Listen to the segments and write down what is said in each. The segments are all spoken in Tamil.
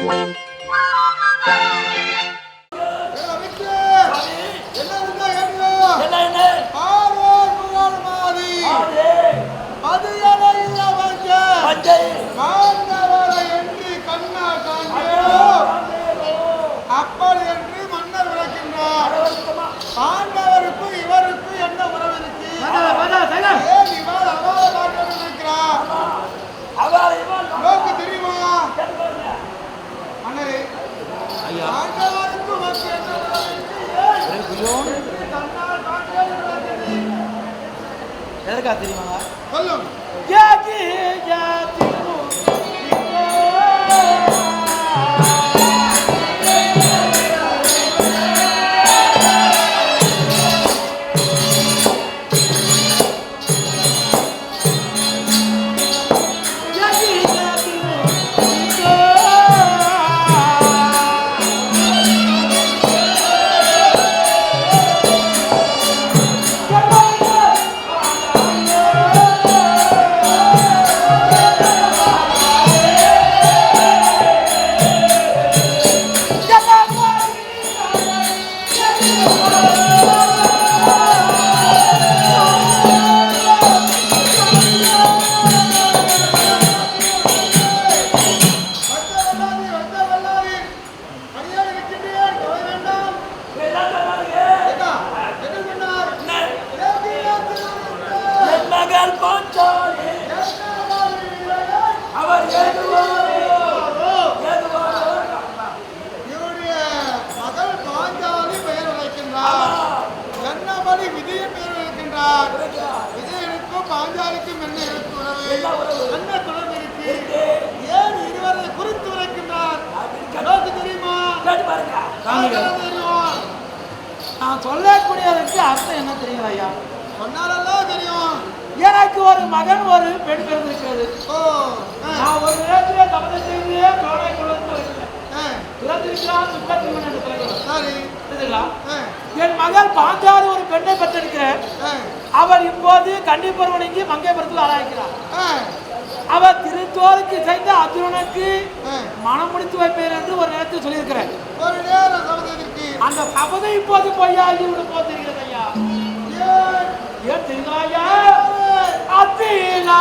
அப்படி என்று மன்னர் விளக்கின்றார். பாண்டவருக்கு இவருக்கு என்ன உறவு இருக்கு? ஏன் இவர் அவாத பார்க்க நினைக்கிறார்? நோக்கு தெரியுமா மன்னரே? பாண்டவருக்கு உனக்கு என்ன உறவு இருக்கு? எதற்கா தெரியுமா? சொல்லும். விஜயனுக்கும் பாஞ்சாலிக்கும் என்ன இருக்கு உறவு? என்ன தொடர்பு இருக்கு? ஏன் இருவரை குறித்து உரைக்கின்றார்? நோக்கு தெரியுமா? நான் சொல்லக்கூடியதற்கு அர்த்தம் என்ன தெரியும் ஐயா? சொன்னாலெல்லாம் தெரியும். எனக்கு ஒரு மகன் ஒரு பெண் பிறந்திருக்கிறது. நான் ஒரு நேரத்திலே தபத்தை செய்து கோடை குலத்தில் என் மகள் பாஞ்சாலி ஒரு பெண்ணை பெற்றிருக்கிறேன். அவர் இப்போது கன்னிப்பருவனைக்கு மங்கைபுரத்தில் ஆராய்க்கிறார். அவர் திருத்தோருக்கு செய்த அர்ஜுனனுக்கு மனம் முடித்து வைப்பேன் என்று ஒரு நேரத்தில் சொல்லியிருக்கிறேன். அந்த சபதை இப்போது பொய்யாகி விட போகிறது ஐயா. ஏன் தெரியுங்களா ஐயா? அத்தினா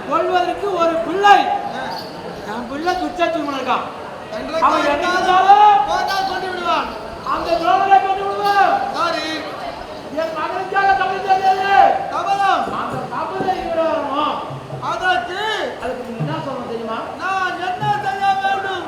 கொள்வதற்கு ஒரு பிள்ளை, என் பிள்ளை துச்சத்துவம் இருக்கான். அவன் என்ன இருந்தாலும் கொண்டு விடுவான். அந்த துரோகத்தை கொண்டு விடுவான். சரி, என் மகனுக்காக தமிழ் தெரியாது கமலம். அந்த தமிழை விடணும். அதற்கு நீங்க என்ன சொல்லணும் தெரியுமா? நான் என்ன செய்ய வேண்டும்?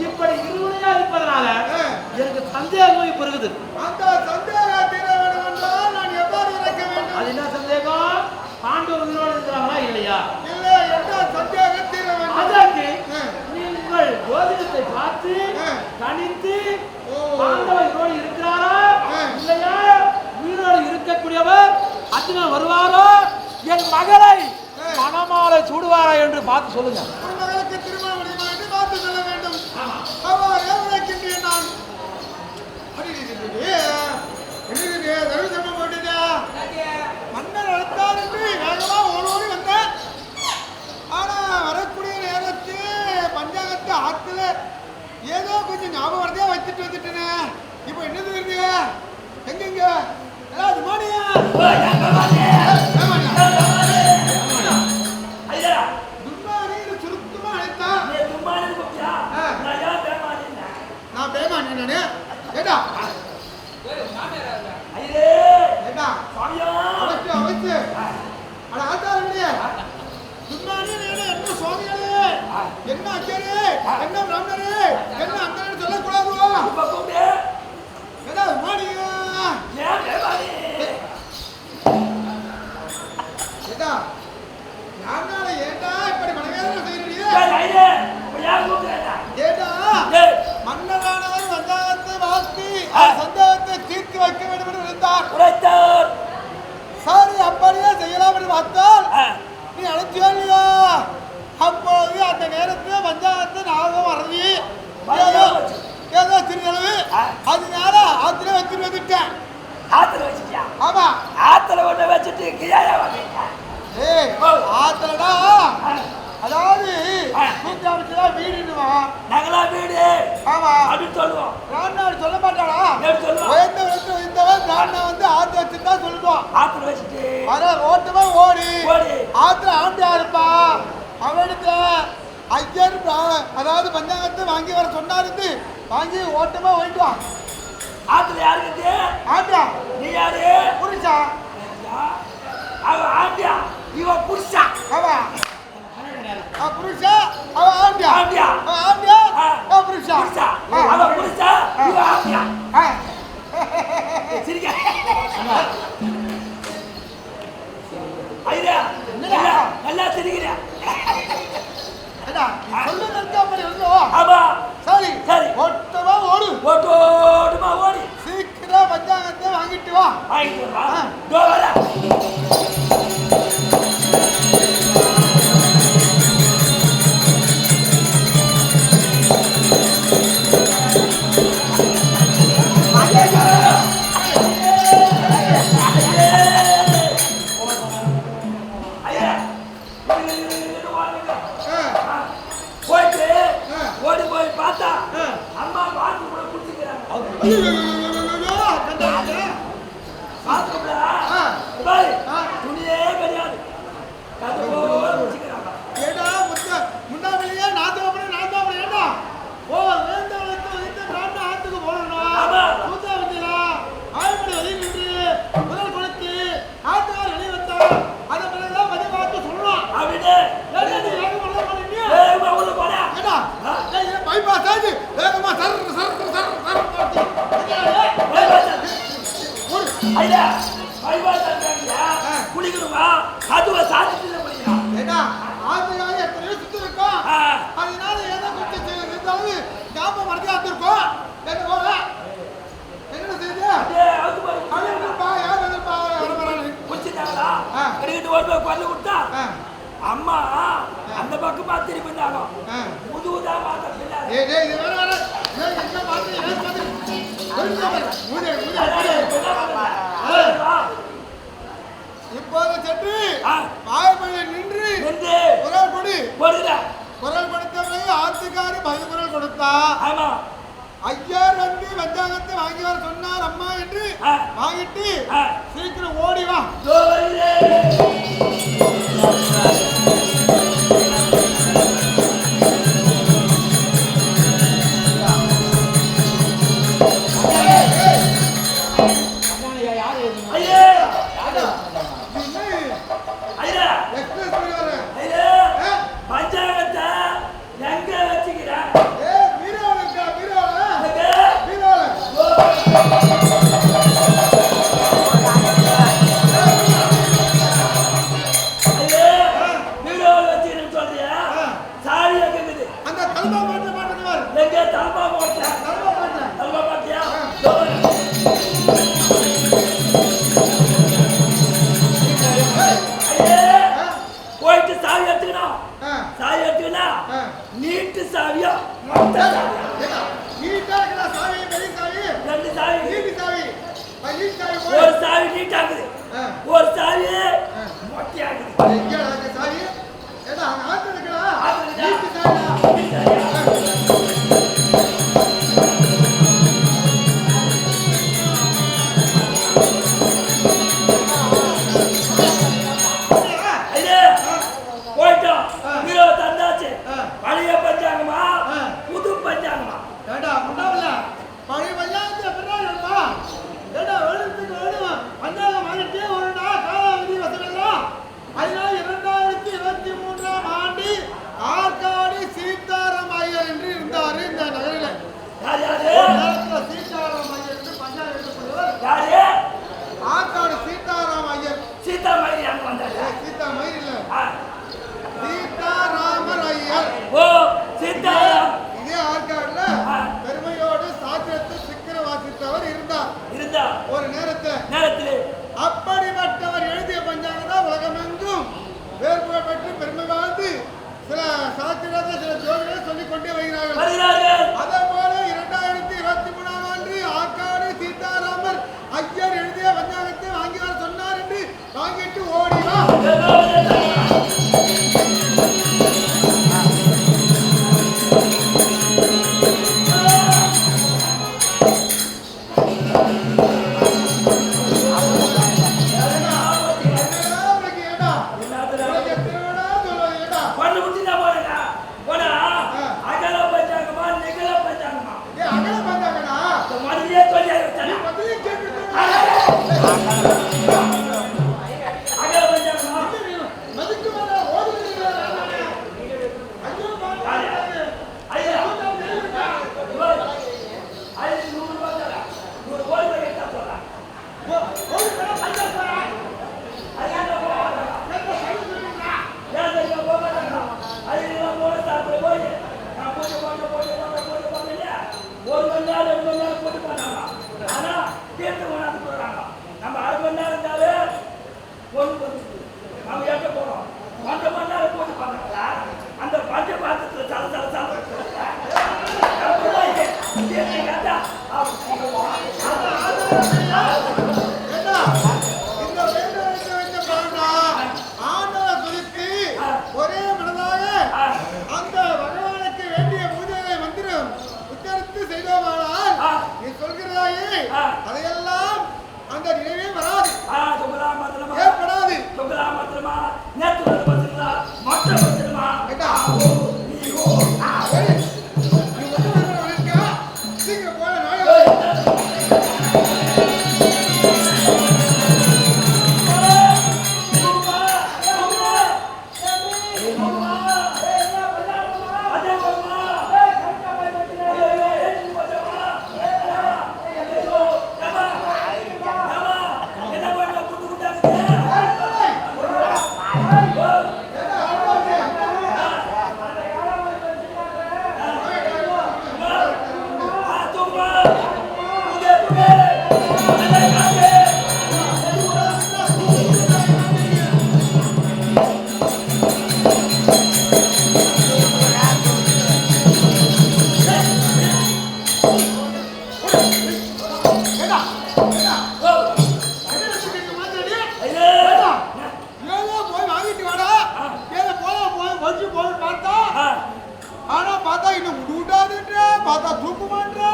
இப்படி இருவனையா இருப்பதனால எனக்கு சந்தேகம் இப்ப இருக்குது. அந்த சந்தேகம் தீர வேண்டும் என்றால் நான் எவ்வாறு இருக்க வேண்டும்? அது என்ன சந்தேகம்? பாண்டவர் உயிரோடு இருக்கிறாங்களா இல்லையா? இல்லை, என்ன சந்தேகம் தீர வேண்டும்? அதற்கு நீங்கள் ஜோதிடத்தை பார்த்து கணித்து பாண்டவர் உயிரோடு இருக்கிறாரா இல்லையா, உயிரோடு இருக்கக்கூடியவர் அர்ஜுனன் வருவாரோ, என் மகளை மணமாலை சூடுவாரா என்று பார்த்து சொல்லுங்க. ஒரு மகளுக்கு திருமணம் முடியுமா என்று பார்த்து சொல்ல வேண்டும். அவ்வாறு உழைக்கின்றேன் நான். மன்னர் அழைத்தார் என்று வேகமா ஓடோடி வந்தேன். ஆனா வரக்கூடிய நேரத்தில் பஞ்சாங்கத்தை ஆத்துல ஏதோ கொஞ்சம் ஞாபகம் வரதே வச்சுட்டு வந்துட்டேனே. இப்போ என்னது இருந்தீங்க? எங்கெங்க ஏதாவது மாடியா? சுருக்கமா அழைத்தான். நான் பேமானி நானு. ஏடா ஏடா அவச்சு அவச்சு அட ஆத்தாரே சும்மானே என்ன சுவாமிகளே, என்ன அச்சரே, என்ன பிராமணரே, என்ன அந்தரே சொல்லக்கூடாது. ஏடா மாடியா ஏடா யாருனால ஏண்டா இப்படி மனவேதனை செய்யறீங்க? ஏடா மன்னரானவர் வந்தாகத்தை வாழ்த்தி சந்தேகத்தை தீர்த்து வைக்க வேண்டும் என்று நினைத்தார். சரி, அப்படியே செய்யலாம் என்று பார்த்தால் நீ அழைச்சியா இல்லையா? அப்போது அந்த நேரத்தில் பஞ்சாயத்து நாகம் வரவி ஏதோ சிறிதளவு அதனால ஆத்துல வச்சுட்டு வந்துட்டேன். ஆமா, ஆத்துல ஒண்ணு வச்சுட்டு ஆத்தலடா, அதாவது கூட்டி அமைச்சுதான் வீடுன்னுவா. நகலா வீடு ஆமா அப்படின்னு சொல்லுவோம். ராணாடு சொல்ல மாட்டாளா? சொல்லுவோம். உயர்ந்த விளக்கு வைத்தவன் ராணா வந்து ஆத்து வச்சுதான் சொல்லுவோம். ஆத்துல வச்சுட்டு அத ஓட்டமா ஓடி ஆத்துல ஆண்டியா இருப்பா. அவனுக்கு ஐயர் அதாவது பஞ்சாங்கத்தை வாங்கி வர சொன்னாரு. வாங்கி ஓட்டமா ஓயிட்டுவான். ஆத்துல யாருக்கு ஆண்டியா? நீ யாரு? புரிச்சா? அவ ஆண்டியா, இவ புருஷா. அவா புருஷா, அவ ஆண்டியா. ஆண்டியா ஆண்டியா, அவ புருஷா. அவ புருஷா, இவ ஆண்டியா. சரிங்க. ஐயா நல்லா தெரியுங்க. சொல்லுங்க அப்படி இருந்தோம். ஆமா சரி சரி, ஓட்டமா ஓடு. ஓட்டோடுமா ஓடி சீக்கிரம் பஞ்சாங்கத்தை வாங்கிட்டு வா. வாங்கிட்டு வா. தோ வர. ஓடி போய் பார்த்தா அம்மா பாத்ரூம்ல குடிச்சுக்கிறாங்க. பாத்ரூம்ல ஐயா பைவா தந்தாங்க குளிக்கணுமா அதுவா சாதிச்சு பண்ணிக்கலாம் ஏடா ஆதிகால எத்தனையோ சுத்தி இருக்கோம் அதனால ஏதோ குத்தி இருந்தாலும் ஞாபகம் மறந்து வந்திருக்கோம் என்ன போல என்ன செய்து அழுப்பா யார் அழுப்பா குடிச்சிட்டாங்களா கிரிக்கெட் ஓட்டு கொண்டு கொடுத்தா அம்மா அந்த பக்கமா திரும்பி இருந்தாங்க முதுகுதா மாத்த இது வேற வேற என்ன பாத்து என்ன இப்போது சென்று வாய்மொழியில் நின்று குரல் கொடு குரல் கொடுத்தவரை ஆத்துக்காரி பதில் குரல் கொடுத்தா ஐயர் வந்து வெஞ்சாங்கத்தை வாங்கி வர சொன்னார் அம்மா என்று வாங்கிட்டு சீக்கிரம் ஓடி வா நீட்டு சாவியா ஒரு சாவி நீட் ஆகுது ஒரு சாவி மொட்டை ஆகுது போயிட்டோம் தந்தாச்சு பழைய பஞ்சாங்கமா புது பஞ்சாங்கமா பழைய பஞ்சாங்கத்தை எப்படா ஏடா எழுத்துக்கு எழுதுவா பஞ்சாங்கம் வாங்கிட்டே வருடா காலாவதி வசதிலாம் அதனால் 2023ஆம் ஆண்டு ஆற்காடு சீதாராம் ஐயர் என்று இருந்தார் இந்த நகரில் சீதாராம் ஐயர் என்று பஞ்சாங்கம் எழுதப்படுவார் ஆற்காடு சீதாராம் ஐயர் சீதாராமர் வந்தாரு சீதாமயிர் இல்ல சீதாராமர் ஐயர் ஓ சீதாராம் இதே ஆற்காடுல பெருமையோடு சாத்திரத்தை சிக்கர வாசித்தவர் இருந்தார் ஒரு நேரத்தில் அப்படிப்பட்டவர் எழுதிய பஞ்சாங்கம் தான் உலகமெங்கும் வேறுபுகழ் பெற்று பெருமை வாழ்ந்து சில சாத்திரத்தை சில ஜோதிகளை சொல்லிக் கொண்டே வருகிறார்கள் அதே போல 2023ஆம் ஆண்டு ஆற்காடு சீதாராமர் ஐயர் எழுதிய பஞ்சாங்கத்தை வாங்கி வர சொன்னார் என்று வாங்கிட்டு ஓடிவா ஏதோ போய் வாங்கிட்டு வாடா ஏதோ போய் வச்சு போய் பார்த்தா ஆனா பார்த்தா இன்னும் விடாதுன்ற பார்த்தா தூக்குமான்றா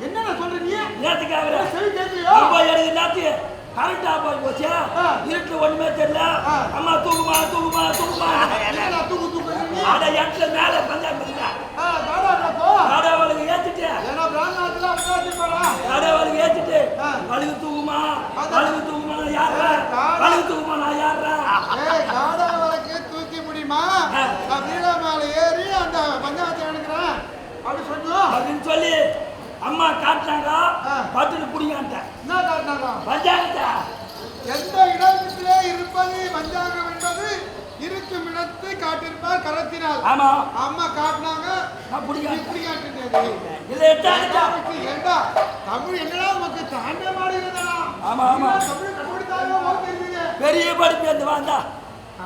என்னடா சொல்ற நீ நேத்துக்காக சரி கேட்கலையோ எனக்கு நேத்து கரெக்டா போய் போச்சு இருட்டு ஒண்ணுமே தெரியல அம்மா தூக்குமா தூக்குமா தூக்குமா என்னடா தூக்கு அட எட்டுல மேல பஞ்சாயத்து அவளுக்கு ஏத்துட்டு ஏன்னா பிராமணத்துல அக்காத்தி போறா அவளுக்கு ஏத்துட்டு அழுகு தூக்குமா யாரா அழுகு தூக்குமா நான் யாரா காடா வழக்கு தூக்கி முடியுமா நான் வீட மேல ஏறி அந்த பஞ்சாயத்து எடுக்கிறேன் அப்படி சொன்னோம் அப்படின்னு சொல்லி அம்மா காட்டினாங்க பட்டுன்னு புடிங்கான்ட்ட என்ன காட்டினாங்க பஞ்சாயத்தா எந்த இடத்திலே இருப்பது பஞ்சாங்கம் என்பது இருக்கும் இடத்தை காட்டிருப்பார் கரத்தினால் ஆமா அம்மா காட்டினாங்க இப்படி காட்டுறது இதை எடுத்தாங்க ஏண்டா தமிழ் என்னடா உனக்கு தாண்ட மாதிரி இருந்தா ஆமா ஆமா தமிழ் கண்டுபிடித்தாங்க தெரியுங்க பெரிய படிப்பு வந்து வாந்தா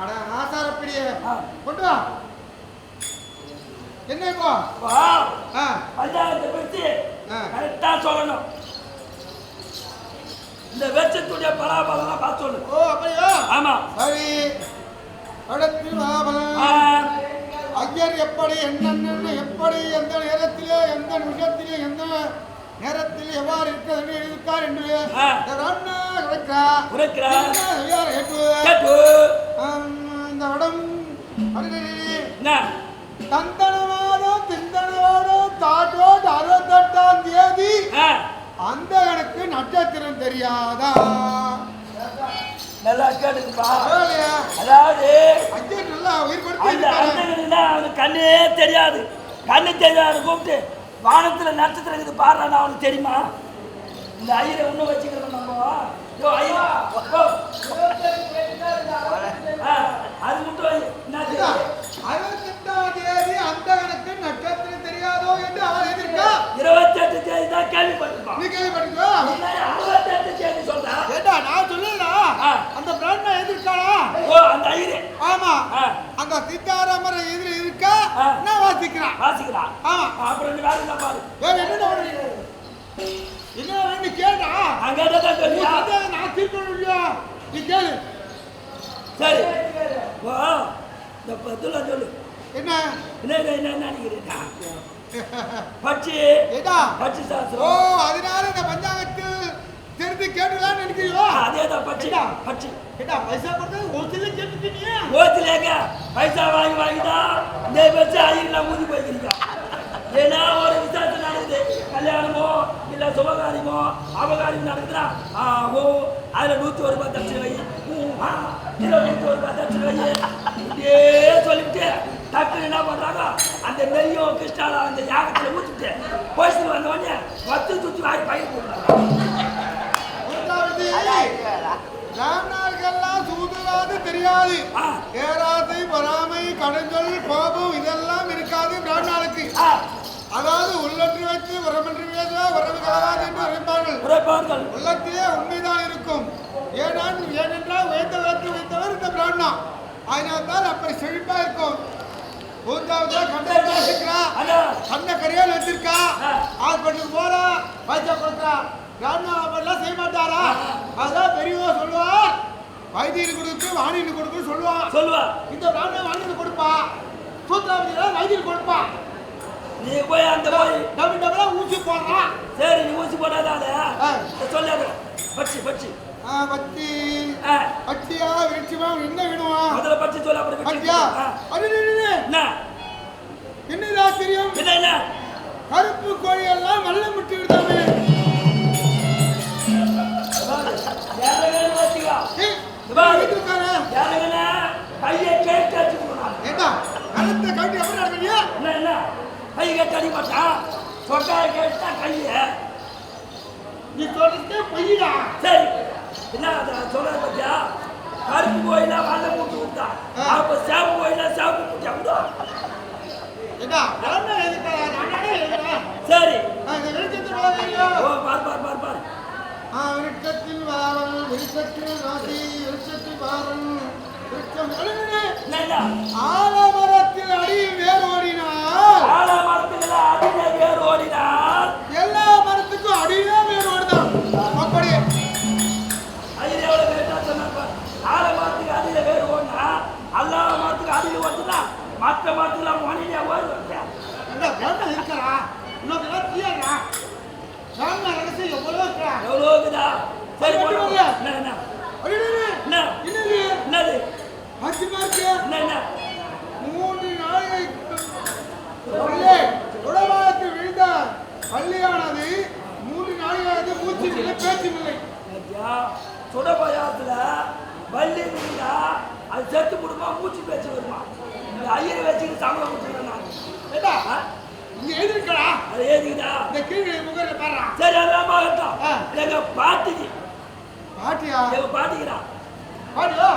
அட ஆசாரப்படியே கொண்டு வா என்ன இப்போ வா பஞ்சாயத்தை பத்தி கரெக்டா சொல்லணும் இந்த வெச்சத்துடைய பலாபலம் பார்த்து சொல்லு ஓ அப்படியா ஆமா சரி அடுத்து வாபலம் ஐயர் எப்படி என்னென்ன எப்படி எந்த நேரத்திலே எந்த நிமிஷத்திலே எந்த நேரத்தில் எவ்வாறு இருக்கிறது எழுதிருக்கார் என்று இந்த இடம் தந்தனவாதோ திந்தனவாதோ தாட்டோடு 68ஆம் தேதி அந்த எனக்கு நட்சத்திரம் தெரியாதா நல்லா கேட்டுப்பா அதாவது ஐயர் நல்லா உயிர் அவனுக்கு கண்ணே தெரியாது கண்ணு தெரியாது கூப்பிட்டு வானத்துல நட்சத்திரம் இருக்குது பாடுறான்னு அவனுக்கு தெரியுமா இந்த ஐயரை ஒன்றும் வச்சுக்கிறோம் நம்ம அது மட்டும் 68ஆம் தேதி அந்த எனக்கு நட்சத்திரம் தெரியாதோ என்று அவர் எதிர்க்கா 28 தேதி தான் கேள்விப்பட்டிருப்பான் நீ கேள்விப்பட்டிருக்கோ 68 தேதி சொல்றா ஏண்டா நான் சொல்லலடா அந்த பிராண்ட எதிர்க்காளா ஓ அந்த ஐயரே ஆமா அந்த சித்தாராமர் எதிர இருக்கா நான் வாசிக்கிறேன் ஆமா அப்புறம் நீ வேற என்ன பாரு வேற என்ன வேணும் நீ கேடா அங்க தான் சொல்லியா நான் தீர்க்கணும்யா நீ கேளு சரி வா இந்த பத்துல சொல்லு என்ன நினைக்கிறேன் பட்சி ஏடா பட்சி சாஸ்திரம் ஓ அதனால இந்த பஞ்சாங்கத்தில் தெரிந்து கேட்டுதான் நினைக்கிறியோ அதேதான் பட்சி ஏடா பைசா கொடுத்தது ஓசில கேட்டுட்டீங்க ஓசிலேங்க பைசா வாங்கிதான் இந்த பட்சி ஐயர்லாம் மூதி போய்க்கிறீங்க ஏன்னா ஒரு விசாரத்தை நடக்குது கல்யாணமோ இல்ல சுபகாரியமோ அபகாரியம் நடக்குதுன்னா ஓ அதுல 101 ரூபாய் தச்சு வை 101 ரூபாய் தச்சு வை இப்படியே சொல்லிவிட்டு டக்குன்னு என்ன பண்றாங்க அந்த நெய்யும் கிருஷ்ணால அந்த யாகத்துல ஊத்திட்டு போயிட்டு வந்த உடனே சுத்தி வாங்கி பயிர் போடுறாங்க ராம்நாள்கள்லாம் சூதுவாது தெரியாது ஏராசை பொறாமை கடுஞ்சொல் கோபம் இதெல்லாம் இருக்காது பிராமணாளுக்கு அதாவது உள்ளன்று வைத்து உரமன்று பேசுவா உறவு கலவாது என்று உரைப்பார்கள் உள்ளத்திலே உண்மைதான் இருக்கும் ஏனென்றால் வைத்தவர் இந்த பிராமணா அதனால்தான் அப்படி செழிப்பா இருக்கும் கண்ண கரியால் வச்சிருக்கா ஹாஸ்பிட்டலுக்கு போறா பைசா கொடுக்குறா பிராமணாலாம் செய்ய மாட்டாரா அதான் பெரியவா சொல்லுவார் வைத்தியர் கொடுத்து வாணியில் கொடுக்கு சொல்லுவா இந்த பிராமணன் வாணியில் கொடுப்பா சூத்திராவதியெல்லாம் வைத்தியர் கொடுப்பா நீ போய் அந்த போய் டபுள் ஊசி போடுறான் சரி நீ ஊசி போடாத சொல்லாத பட்சி பட்டியா விருட்சிமா என்ன வேணுமா முதல்ல பட்சி சொல்ல அப்புறம் பட்டியா என்னடா தெரியும் என்ன கருப்பு கோழி எல்லாம் நல்ல முட்டி விடுதாமே கையை கேட்டு அடிச்சுக்கணும் ஏண்டா கருத்தை கட்டி எப்படி நடக்கலையா என்ன கை கேட்டு அடி மாட்டான் சொக்காய கேட்டா கைய நீ சொல்லிட்டு பையடா சரி என்ன சொல்றது பத்தியா கருப்பு கோயிலா வாழ மூட்டு விட்டா அப்ப சேப்பு கோயிலா சேப்பு மூட்டா விடா ஏண்டா நானே எழுதுறேன் சரி இந்த வெளிச்சத்துல வாங்கலையா ஓ பார் விருட்சத்தில் வாரல் விருட்சத்தில் ராசி விருட்சத்தில் வாரல் விருட்சம் ஆலமரத்தில் அடியில் வேர் ஓடினால் எல்லா மரத்துக்கும் எல்லா மரத்துக்கும் அடியிலே வேர் ஓடுதான் அப்படி எல்லா மரத்துக்கு அடியில் வந்துதான் மற்ற மரத்துக்குலாம் மணிலே ஓடி வந்தேன் இருக்கிறா இன்னொரு தீயா எவ்வளோ இருக்குதா சரி என்ன என்னது என்ன 3 நாளைக்கு விழுந்த பள்ளியானது 3 நாளைக்கு மூச்சு இல்லை பேச்சு இல்லை சுடபயாத்துல வள்ளி விழுந்தா அது செத்து கொடுமா மூச்சு பேச்சு வருமா இந்த ஐயரை வச்சுட்டு சம்பளம் கொடுத்துருக்கேன் இங்க எழுதிருக்கா அது ஏதிக்குதா இந்த கீழே முகரை பாரு சரி அதெல்லாம் ஆகட்டும் எங்க பாட்டிக்கு பாட்டியா எங்க பாட்டிக்கிறா பாட்டியா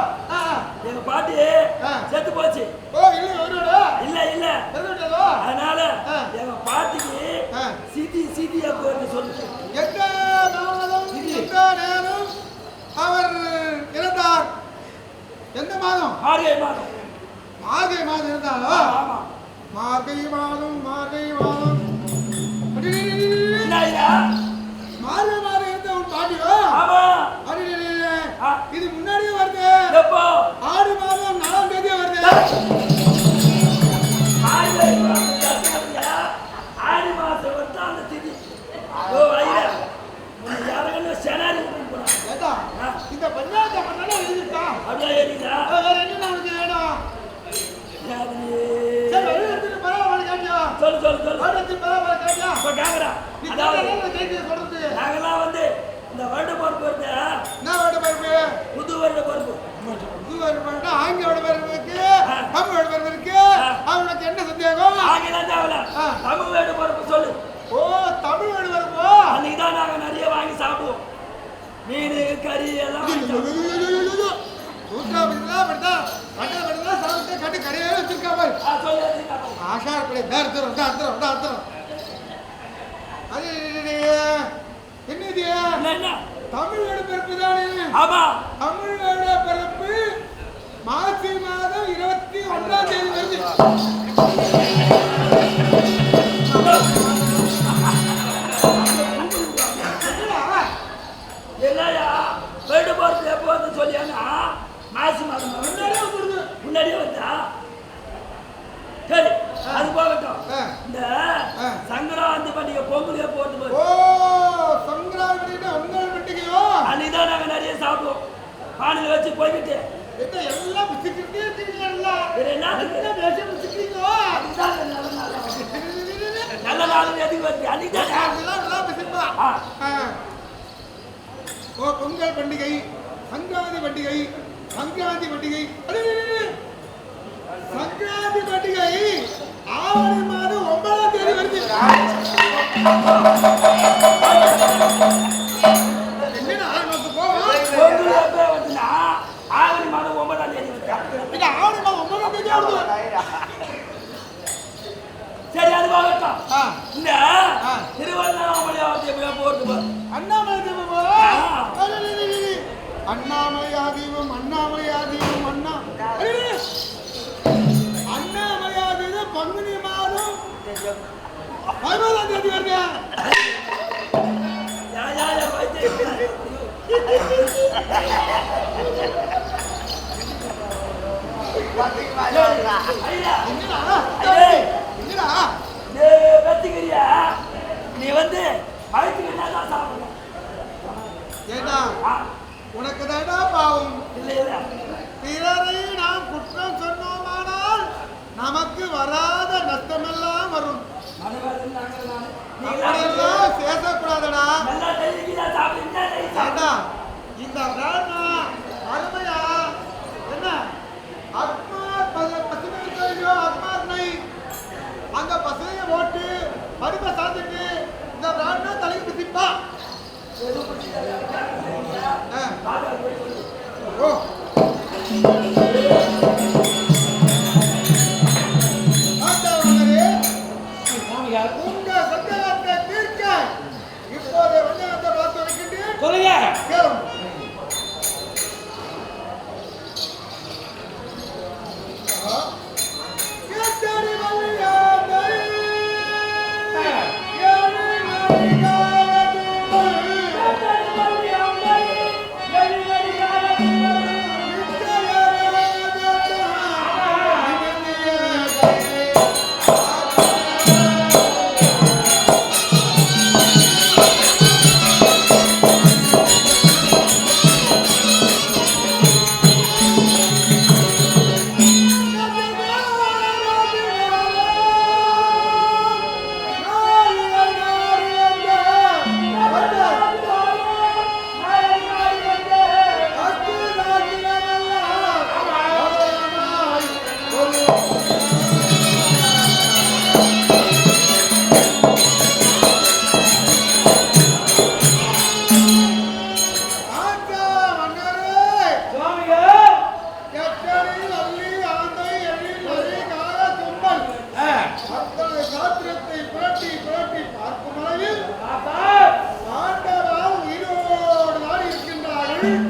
எங்க பாட்டி செத்து போச்சு இல்ல இல்ல அதனால எங்க பாட்டிக்கு சிதியா போயிட்டு சொல்லுச்சு எந்த நேரம் அவர் இறந்தார் எந்த மாதம் மார்கழி மாதம் மார்கழி மாதம் இருந்தாலும் ஆமா மார்கழி மாதம் மார்கழி மாதம் மார்கழி மாதம் இருந்த உன் பாட்டியோ ஆமா இது முன்னாடியே வருது எப்போ 6 மாதம் 4ஆம் தேதி வருது ஆடி மாசம் வந்து அந்த திதி இந்த பஞ்சாயத்தை பண்ணா எழுதிருக்கா அப்படியே எழுதிதா வேற என்ன நமக்கு வேணும் சரி எழுதிட்டு பரவாயில்லை கேட்டியா சொல்லு சொல்லு சொல்லு எழுதிட்டு பரவாயில்லை கேட்டியா இப்ப கேக்குறா நீ கேட்க சொல்றது நாங்கெல்லாம் வந்து இந்த வருட பொறுப்பு வருது என்ன வருட பொறுப்பு புது வருட பொறுப்பு புது வருட ஆங்கிலோட பொறுப்பு இருக்கு தமிழோட பொறுப்பு இருக்கு அவனுக்கு என்ன சந்தேகம் ஆங்கிலம் தேவையில்ல தமிழ் வருட பொறுப்பு சொல்லு ஓ தமிழ் வருட பொறுப்பு அன்னைக்கு தான் நாங்க நிறைய வாங்கி சாப்பிடுவோம் மீன் கறி எல்லாம் தமிழோட பிறப்பு தானே தமிழோட பிறப்பு மாசி மாதம் 21ஆம் தேதி வருது என்னையா வருட பொறுப்பு எப்போ வந்து சொல்லியானா மாசி மாதம் முன்னாடியே வந்தா சரி அது போகட்டும் இந்த சங்கராந்தி பண்டிகை பொங்கலே போட்டு ஓ சங்கராந்தி பொங்கல் பண்டிகையோ அன்னைக்குதான் நாங்க நிறைய சாப்பிடுவோம் பானையில வச்சு போய்கிட்டு எல்லாம் நல்ல நாள் எதுக்கு வருது அன்னைக்குதான் ஓ பொங்கல் பண்டிகை சங்கராந்தி பண்டிகை சங்கராந்தி பண்டிகை சங்கராந்தி பண்டிகை ஆவணி மாதம் 9ஆம் தேதி வருது என்னடா நமக்கு போவோம் ஆவணி மாதம் 9ஆம் தேதி இது ஆவணி மாதம் 9ஆம் தேதி வருது சரி அது போகட்டும் இந்த திருவண்ணாமலை போட்டு அண்ணாமலை தீபம் அண்ணாமலையா தீபம் அண்ணாமலையா தீபம் அண்ணாமலையா தீபம் பங்குனி மாதம் 15ஆம் தேதி வருது நீ வந்து சாப்பிடணும் ஏண்டா உனக்கு தாண்டா பாவம் இல்ல பிறரை நாம் குற்றம் சொன்னோமானால் நமக்கு வராத நஷ்டமெல்லாம் வரும் அப்படியெல்லாம் பேசக்கூடாதடா ஏண்டா இந்த அருமையா என்ன பசுமை அக்மார் அந்த பசுமையை போட்டு பருப்பை சாப்பிட்டு இந்த பிராண்டா தலைக்கு பிடிப்பா ஓ உங்க சந்தேகத்தை தீர்க்க இப்போது வஞ்சகத்தை பார்த்து வைக்கிட்டு சொல்லுங்க கேளுங்க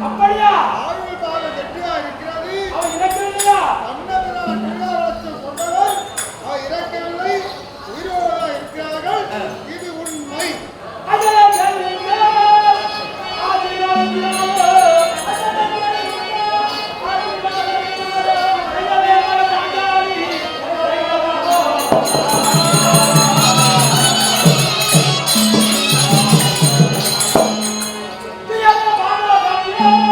அப்படியா? ஆயுள் பாக கெட்டியா இருக்கிறது. அவன் இறக்கவில்லையா? அன்னவரால் திருநாளத்தில் கொண்டவர் அவர் இறக்கவில்லை, உயிரோடு இருக்கிறார்கள். இது உண்மை. Yeah.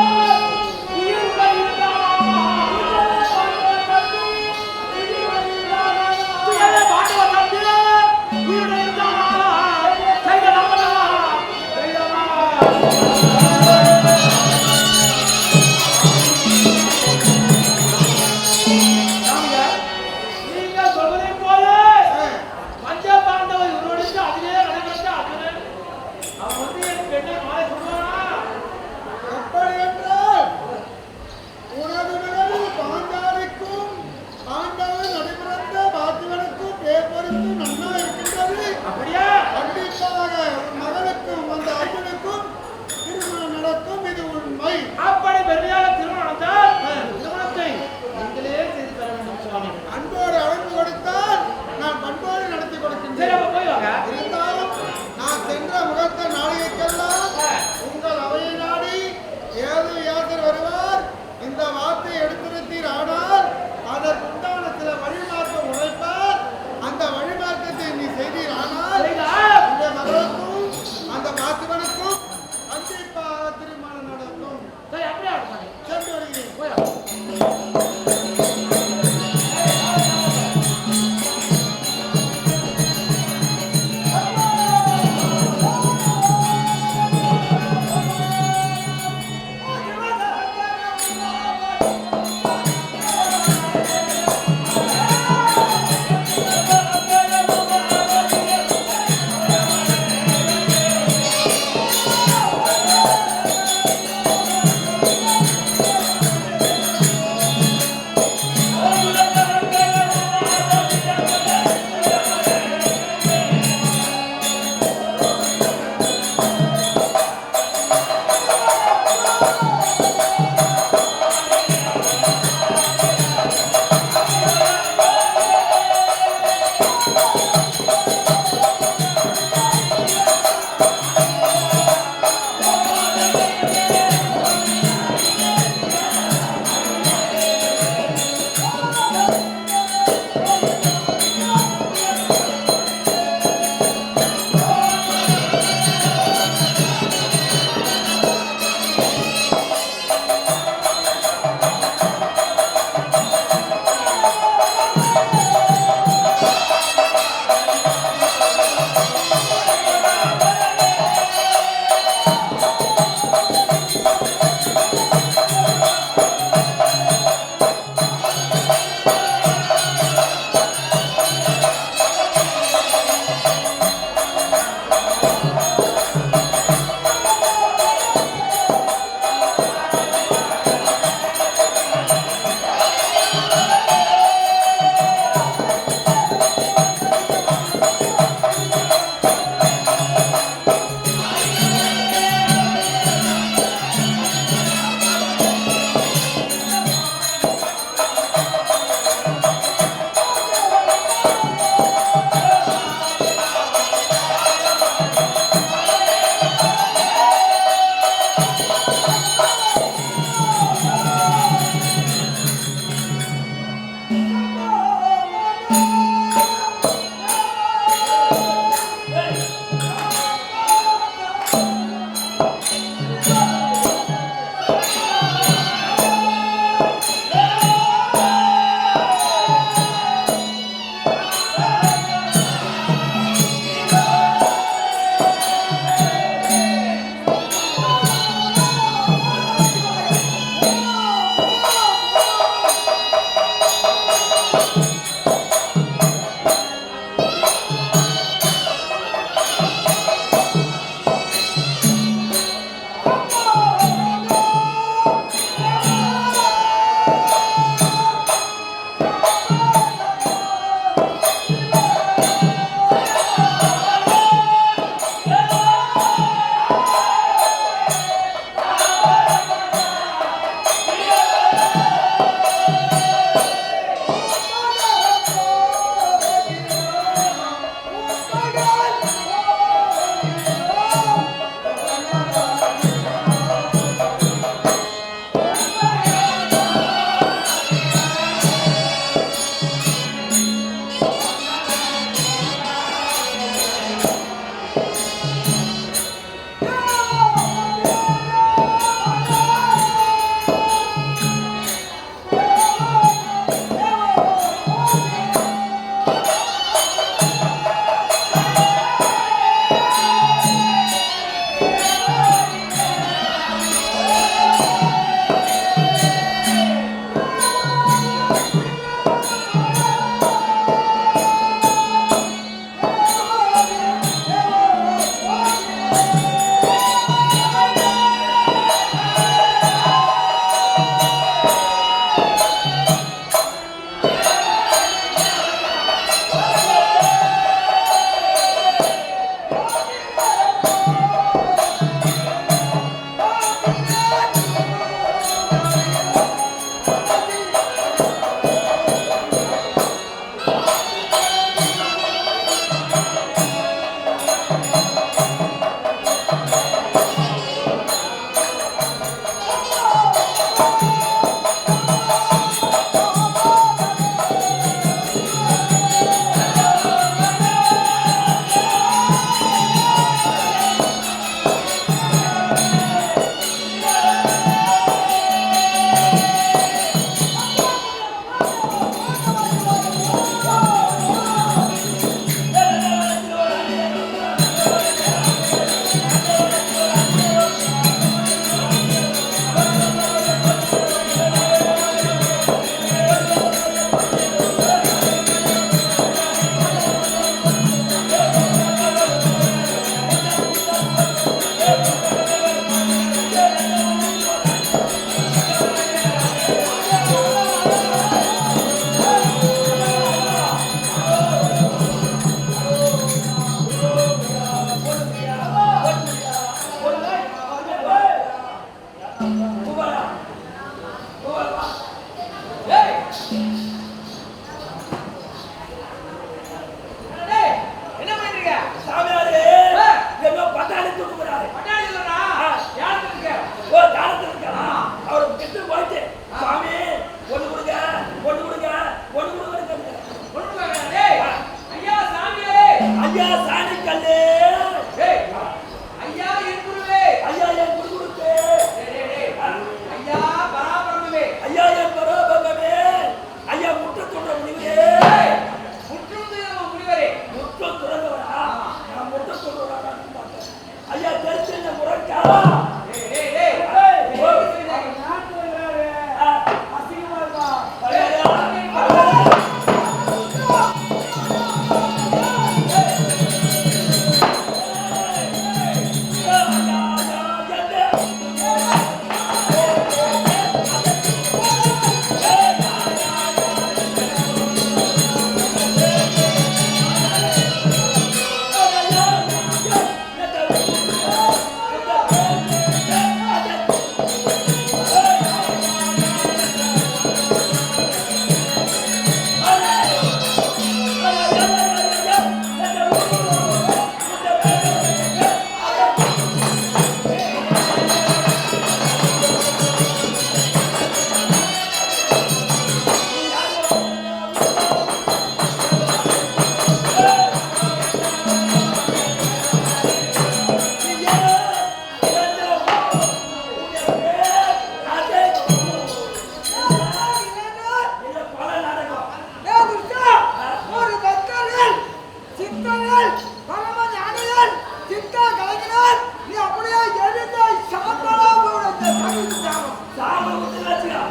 சாம்பல் ஊத்தி வச்சுக்கோ.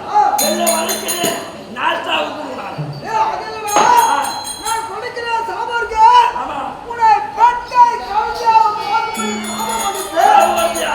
எல்லாம் வளைக்கிறேன். நாஸ்டா ஊத்துறாங்க. நான் கொடுக்கிறேன் சாம்பாருக்கு. ஆமா. உன்னை பட்டை கவுஞ்சா போட்டு சாம்பார்யா.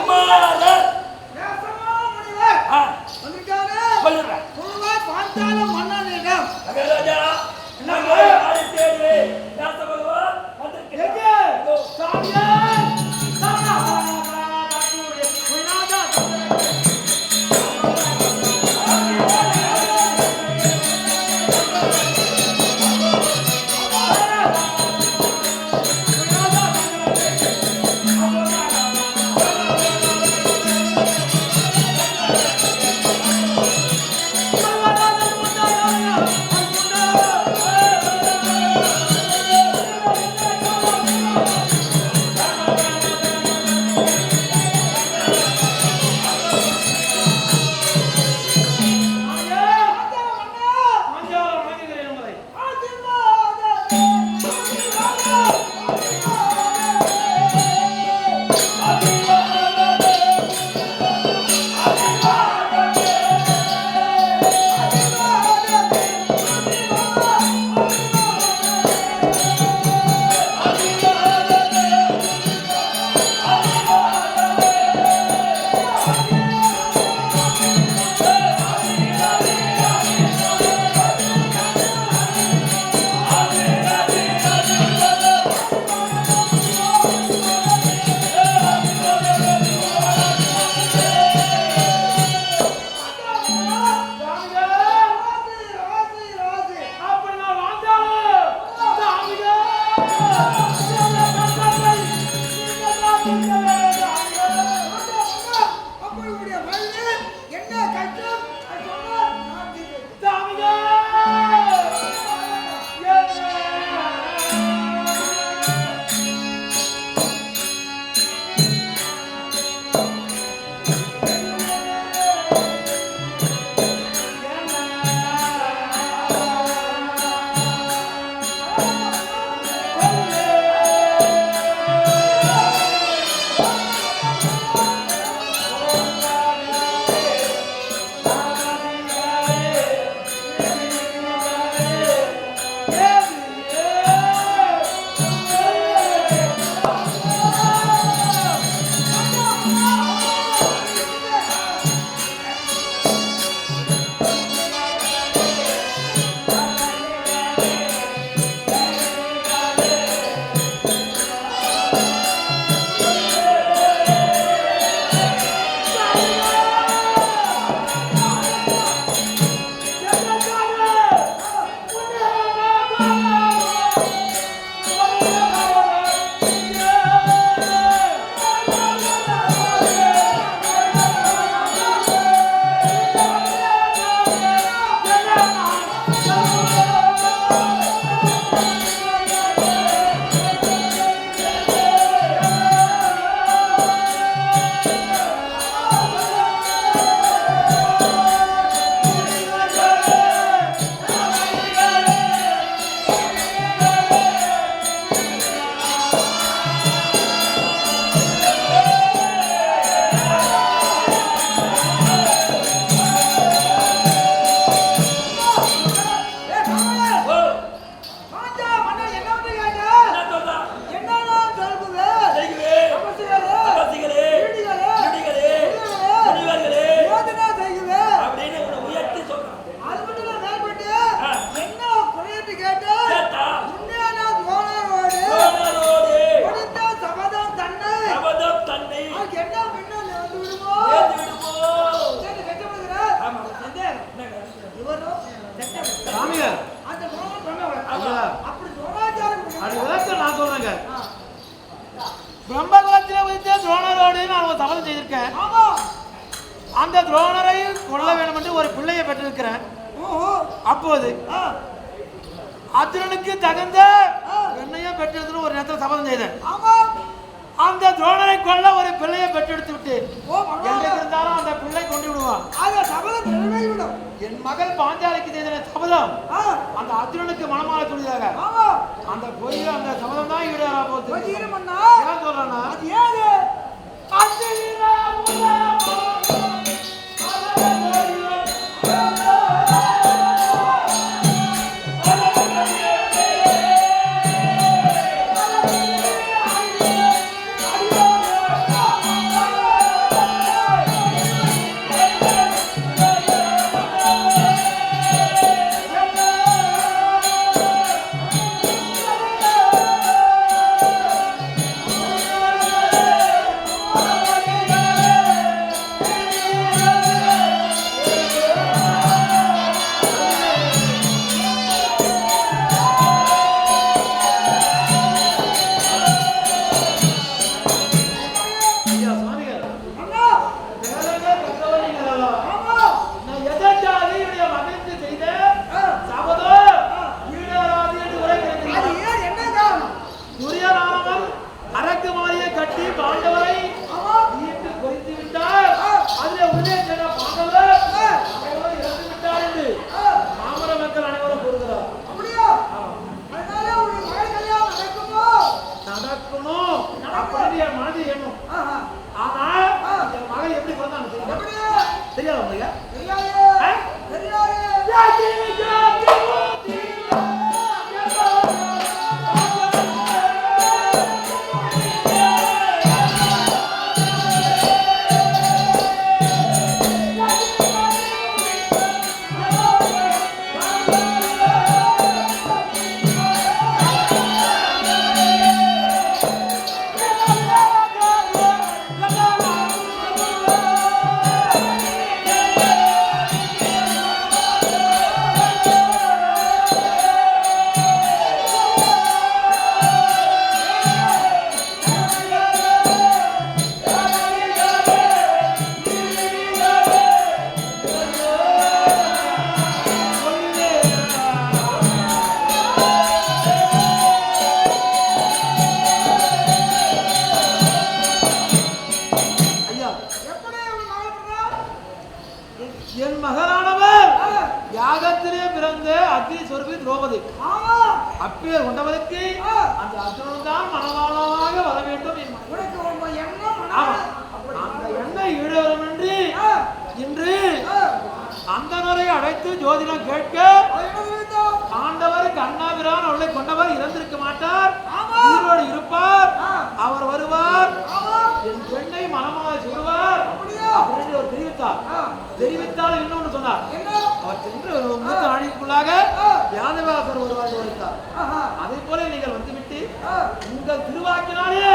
குமாரர் பிரம்மகுலத்திலே வைத்து துரோணரோடு நான் ஒரு சபதம் செய்திருக்கேன். அந்த துரோணரை கொல்ல வேண்டும் என்று ஒரு பிள்ளையை பெற்றிருக்கிறேன். அப்போது அர்ஜுனனுக்கு தகுந்த பெண்ணையும் பெற்றெடுத்து ஒரு நேரத்தில் சபதம் செய்தேன். அந்த துரோணரை கொல்ல ஒரு பிள்ளையை பெற்றெடுத்து விட்டு இருந்தாலும் அந்த பிள்ளை கொண்டு விடுவான். என் மகள் பாஞ்சாலிக்கு செய்த சபதம் அந்த அர்ஜுனனுக்கு மனமாற சொல்லியதாக அந்த பொய்யில் அந்த சபதம் தான் ஈடுபட போகுது. ஏன் சொல்றேன்னா என் மகனானவர் யாகத்திலே பிறந்த அக்னி சொர்பி திரௌபதி அப்பேர் கொண்டவருக்கு அந்த அர்ஜுனன் தான் மனவாளமாக வர வேண்டும் அந்த எண்ணெய் ஈடுவரமின்றி இன்று அந்தனரை அழைத்து ஜோதிடம் கேட்க ஆண்டவர் கண்ணாபிரான் அவளை கொண்டவர் இறந்திருக்க மாட்டார், உயிரோடு இருப்பார், அவர் வருவார், என் பெண்ணை மனமாக சொல்லுவார் அப்படின்னு அவர் தெரிவித்தார். தெரிவித்தால் இன்னொன்று சொன்னார், அவர் சென்று மூத்த நாளைக்குள்ளாக வியாதவாசர் வருவார் உரைத்தார். அதே போல நீங்கள் வந்துவிட்டு உங்கள் திருவாக்கினாலே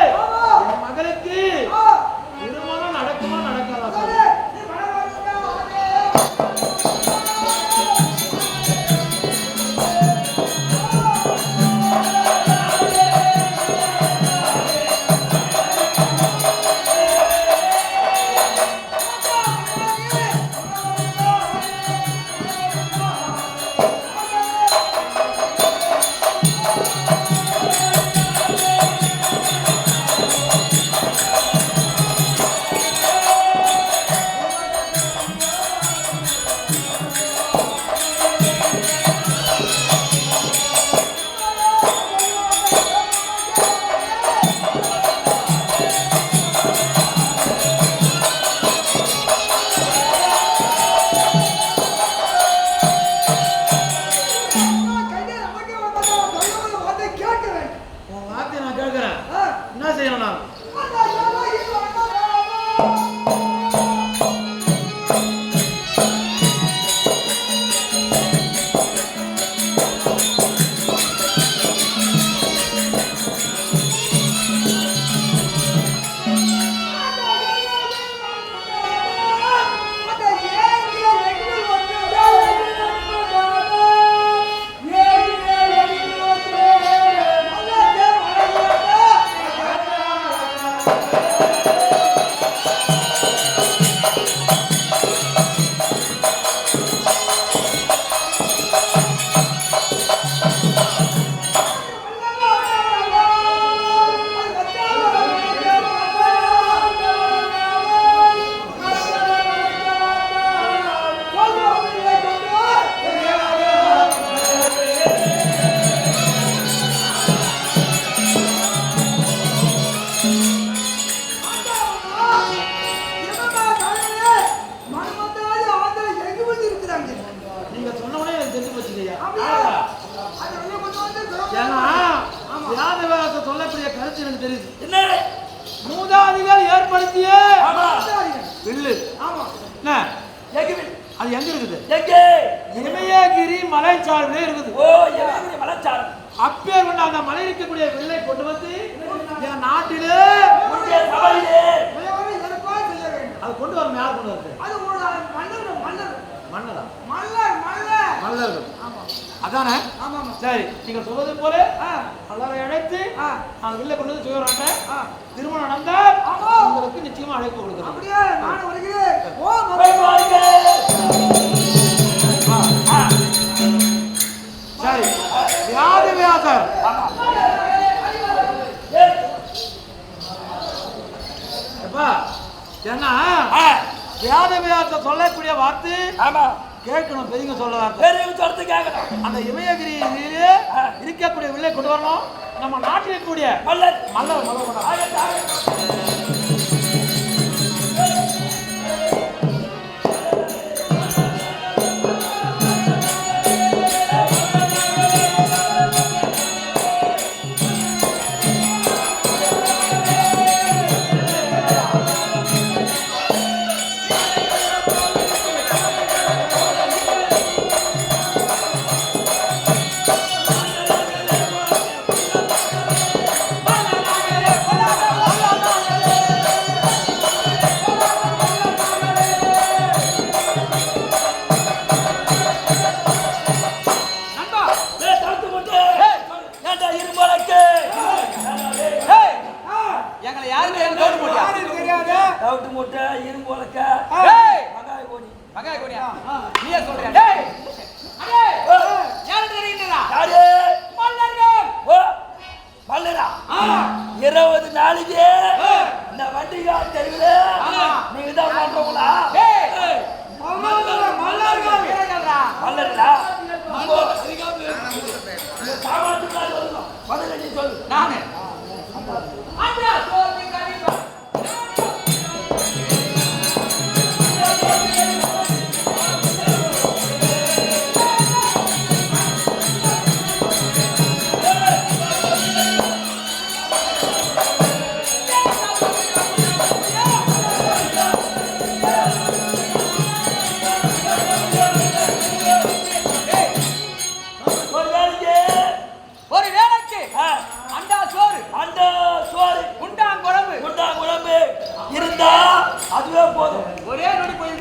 என் மகளுக்கு திருமணம் நடக்குமா நடக்காதா? சொல்லக்கூடிய கருத்து எனக்கு தெரியுது. என்ன மூதாதிகள் ஏற்படுத்திய வில்லு அது எங்க இருக்குது? இமயகிரி மலைச்சாரலே இருக்குது. ஓ, இமயகிரி மலைச்சாரல். அப்பேர் கொண்ட அந்த மலை இருக்கக்கூடிய வில்லை கொண்டு வந்து என் நாட்டிலே அது கொண்டு வரும். யார் கொண்டு வருது? மல்லர்கள். அதானே? சரி, நீங்க சொல்வது போல எல்லாரை அழைத்து நான் வில்லை கொண்டு வந்து செய்யறாங்க. திருமணம் நடந்தால் உங்களுக்கு நிச்சயமா அழைப்பு கொடுக்குறேன். சரி, வியாதவியாசர் என்ன வியாதவியாசர் சொல்லக்கூடிய வார்த்தை கேட்கணும். பெரியவங்க சொல்ல வார்த்தை கேட்கணும். அந்த இமயகிரியிலே இருக்கக்கூடிய வில்லை கொண்டு வரணும். நம்ம நாட்டில் இருக்கக்கூடிய மல்லர்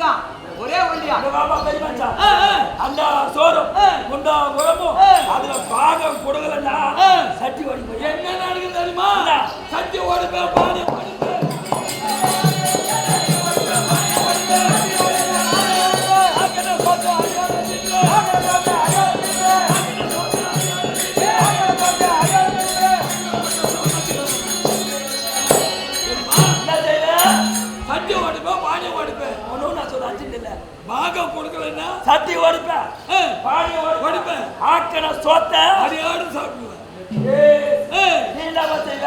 இருக்கான் ஒரே ஒண்டியா பாபா பெரியமாச்சா அந்த சோறும் குண்டா குழம்பும் அதுல பாகம் கொடுக்கலன்னா சட்டி ஓடி போய் என்ன நடக்குது தெரியுமா சட்டி ஓடி போய் பாடி சட்டி ஓடிப்பேன் பாடி ஓடிப்பேன் ஒன்னும் நான் சொல்ல அச்சு இல்ல பாகம் கொடுக்கலன்னா சட்டி ஓடிப்பேன் பாடி ஓடிப்பேன் ஆக்கன சோத்த அடியோடு சாப்பிடுவேன் நீ இல்லாம செய்வ